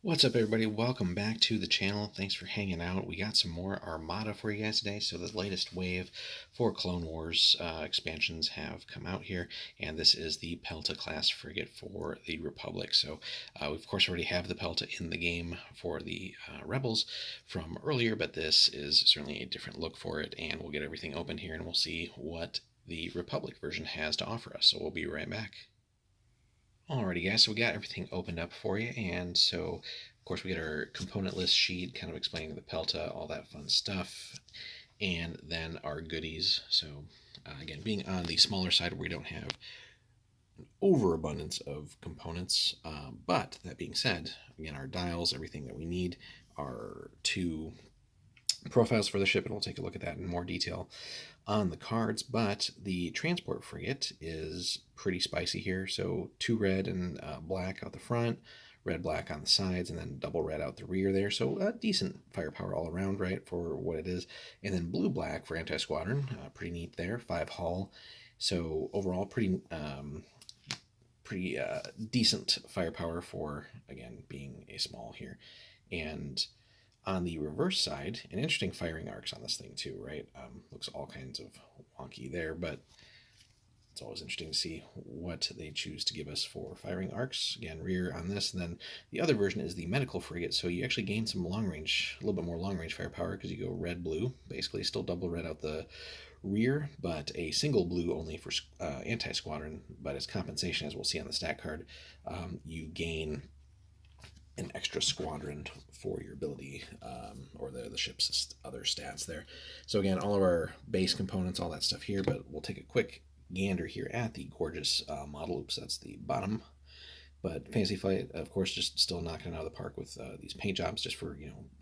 What's up, everybody? Welcome back to the channel. Thanks for hanging out. We got some more Armada for you guys today. So the latest wave for Clone Wars expansions have come out here, and this is the Pelta-Class frigate for the Republic. So we, of course, already have the Pelta in the game for the Rebels from earlier, but this is certainly a different look for it, and we'll get everything open here, and we'll see what the Republic version has to offer us. So we'll be right back. Alrighty, guys, so we got everything opened up for you, and so of course we got our component list sheet kind of explaining the Pelta, all that fun stuff, and then our goodies. So again, being on the smaller side, we don't have an overabundance of components, but that being said, again, our dials, everything that we need, are two profiles for the ship, and we'll take a look at that in more detail on the cards. But the transport frigate is pretty spicy here. So 2 red and black out the front, red black on the sides, and then double red out the rear there. So decent firepower all around, right, for what it is. And then blue black for anti-squadron, pretty neat there. 5 hull. So overall, pretty decent firepower for, again, being a small here. And on the reverse side, an interesting firing arcs on this thing too, right? Looks all kinds of wonky there, but it's always interesting to see what they choose to give us for firing arcs. Again, rear on this, and then the other version is the medical frigate, so you actually gain some long range, a little bit more long range firepower because you go red blue, basically still double red out the rear, but a single blue only for anti-squadron. But as compensation, as we'll see on the stat card, you gain an extra squadron for your ability, or the ship's other stats there. So again, all of our base components, all that stuff here, but we'll take a quick gander here at the gorgeous model. Oops, that's the bottom. But Fantasy Flight, of course, just still knocking it out of the park with these paint jobs, just for,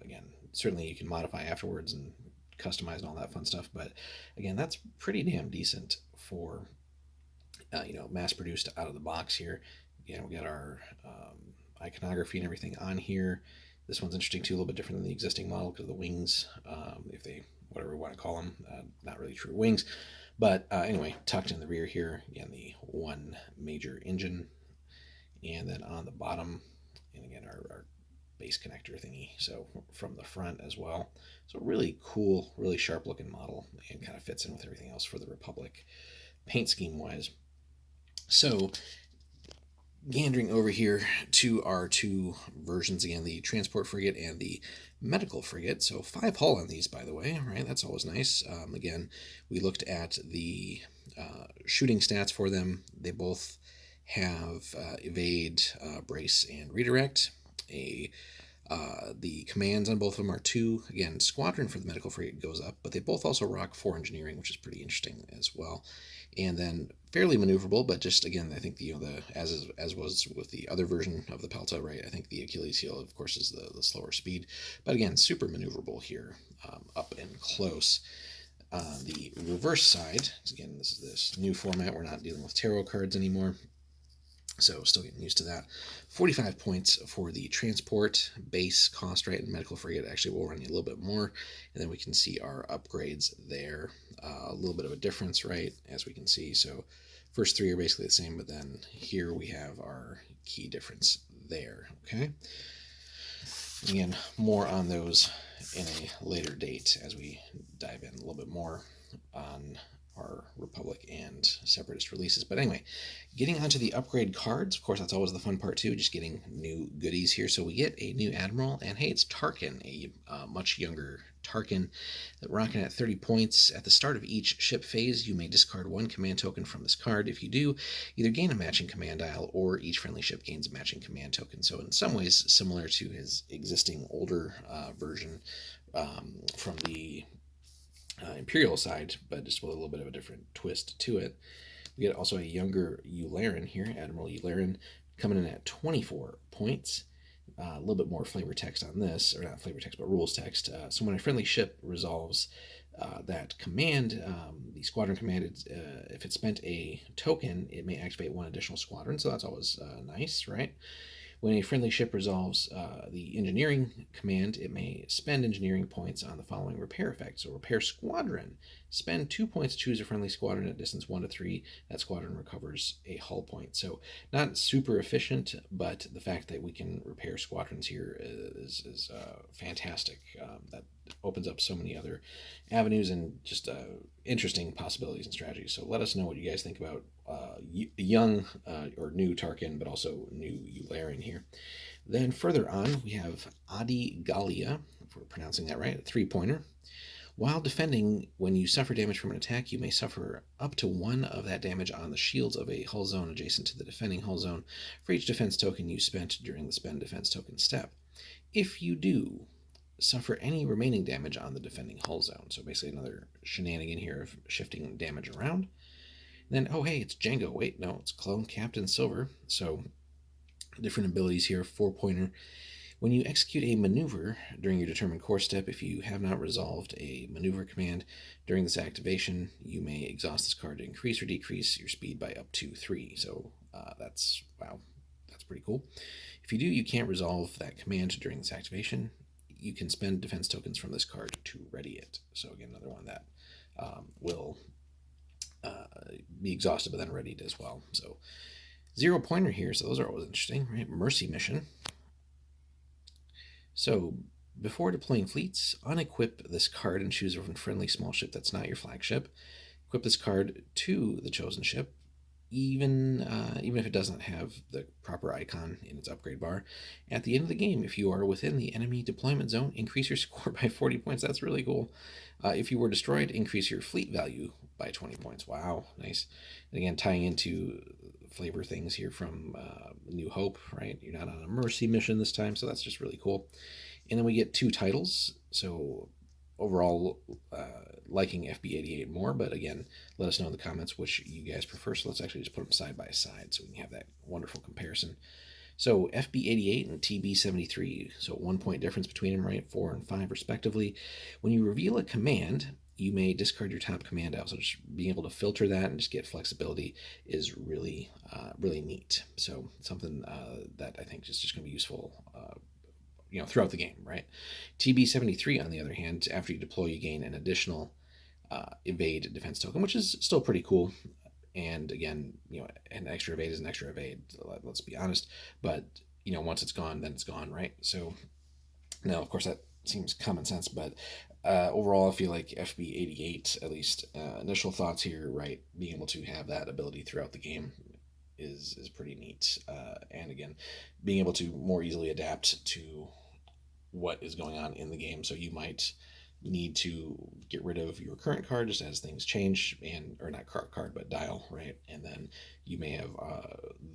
again, certainly you can modify afterwards and customize and all that fun stuff. But again, that's pretty damn decent for, mass produced out of the box here. Again, we got our iconography and everything on here. This one's interesting too, a little bit different than the existing model because of the wings, if they, whatever we want to call them, not really true wings. But anyway, tucked in the rear here, again, the one major engine. And then on the bottom, and again, our base connector thingy. So from the front as well. So really cool, really sharp looking model, and kind of fits in with everything else for the Republic paint scheme wise. So gandering over here to our two versions again, the transport frigate and the medical frigate. So 5 hull on these, by the way, right? That's always nice. Again, we looked at the shooting stats for them. They both have evade, brace, and redirect. The commands on both of them are 2. Again, squadron for the medical frigate goes up, but they both also rock 4 engineering, which is pretty interesting as well. And then fairly maneuverable, but just again, I think the as was with the other version of the Pelta, right? I think the Achilles heel, of course, is the slower speed, but again, super maneuverable here, up and close. The reverse side, again, this is this new format. We're not dealing with tarot cards anymore. So still getting used to that. 45 points for the transport base cost, right? And medical frigate actually will run you a little bit more. And then we can see our upgrades there. A little bit of a difference, right? As we can see. So first 3 are basically the same, but then here we have our key difference there, okay? Again, more on those in a later date as we dive in a little bit more on our Republic and Separatist releases. But anyway, getting onto the upgrade cards, of course, that's always the fun part too, just getting new goodies here. So we get a new Admiral, and hey, it's Tarkin, a much younger Tarkin, rocking at 30 points. At the start of each ship phase, you may discard 1 command token from this card. If you do, either gain a matching command dial, or each friendly ship gains a matching command token. So in some ways, similar to his existing older version from the Imperial side, but just with a little bit of a different twist to it. We get also a younger Yularen here, Admiral Yularen, coming in at 24 points. A little bit more flavor text on this, or not flavor text, but rules text. So when a friendly ship resolves that command, the squadron command, if it spent a token, it may activate 1 additional squadron, so that's always nice, right? When a friendly ship resolves the engineering command, it may spend engineering points on the following repair effects. So, repair squadron. Spend 2 points to choose a friendly squadron at distance 1 to 3. That squadron recovers a hull point. So, not super efficient, but the fact that we can repair squadrons here is fantastic. That opens up so many other avenues and just interesting possibilities and strategies. So, let us know what you guys think about young or new Tarkin, but also new Yularen here. Then further on, we have Adi Galia, if we're pronouncing that right, a 3-pointer. While defending, when you suffer damage from an attack, you may suffer up to 1 of that damage on the shields of a hull zone adjacent to the defending hull zone for each defense token you spent during the spend defense token step. If you do, suffer any remaining damage on the defending hull zone. So basically another shenanigan here of shifting damage around. Then, oh hey, it's Django. Wait, no, it's Clone Captain Silver. So different abilities here. 4-pointer. When you execute a maneuver during your determined course step, if you have not resolved a maneuver command during this activation, you may exhaust this card to increase or decrease your speed by up to 3. So that's pretty cool. If you do, you can't resolve that command during this activation. You can spend defense tokens from this card to ready it. So again, another one that will be exhausted but then readied as well. So 0-pointer here, so those are always interesting, right? Mercy mission. So before deploying fleets, unequip this card and choose a friendly small ship that's not your flagship. Equip this card to the chosen ship, even if it doesn't have the proper icon in its upgrade bar. At the end of the game, if you are within the enemy deployment zone, increase your score by 40 points. That's really cool. If you were destroyed, increase your fleet value by 20 points. Wow, nice. And again, tying into flavor things here from New Hope, right? You're not on a mercy mission this time, so that's just really cool. And then we get 2 titles. So overall, liking FB88 more, but again, let us know in the comments which you guys prefer. So let's actually just put them side by side so we can have that wonderful comparison. So FB88 and TB73, so 1 point difference between them, right? 4 and 5 respectively. When you reveal a command, you may discard your top command out. So just being able to filter that and just get flexibility is really, really neat. So something that I think is just going to be useful throughout the game, right? TB73, on the other hand, after you deploy, you gain an additional evade defense token, which is still pretty cool. And again, an extra evade is an extra evade. Let's be honest. But once it's gone, then it's gone, right? So now, of course, that seems common sense, but overall, I feel like FB88, at least initial thoughts here, right? Being able to have that ability throughout the game is pretty neat. And again, being able to more easily adapt to what is going on in the game. So you might need to get rid of your current card just as things change, or not card, but dial, right? And then you may have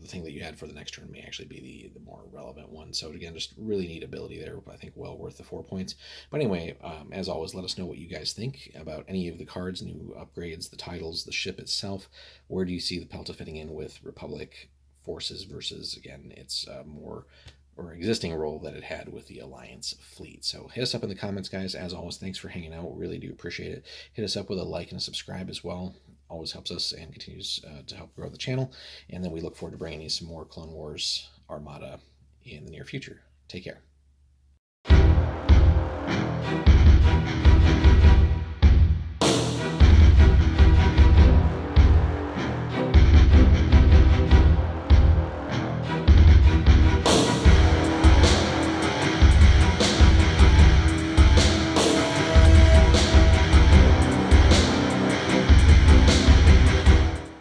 the thing that you had for the next turn may actually be the more relevant one. So again, just really neat ability there. I think well worth the 4 points. But anyway, as always, let us know what you guys think about any of the cards, new upgrades, the titles, the ship itself. Where do you see the Pelta fitting in with Republic forces versus, again, its more or existing role that it had with the Alliance fleet. So hit us up in the comments, guys. As always, thanks for hanging out. Really do appreciate it. Hit us up with a like and a subscribe as well. Always helps us and continues to help grow the channel. And then we look forward to bringing you some more Clone Wars Armada in the near future. Take care.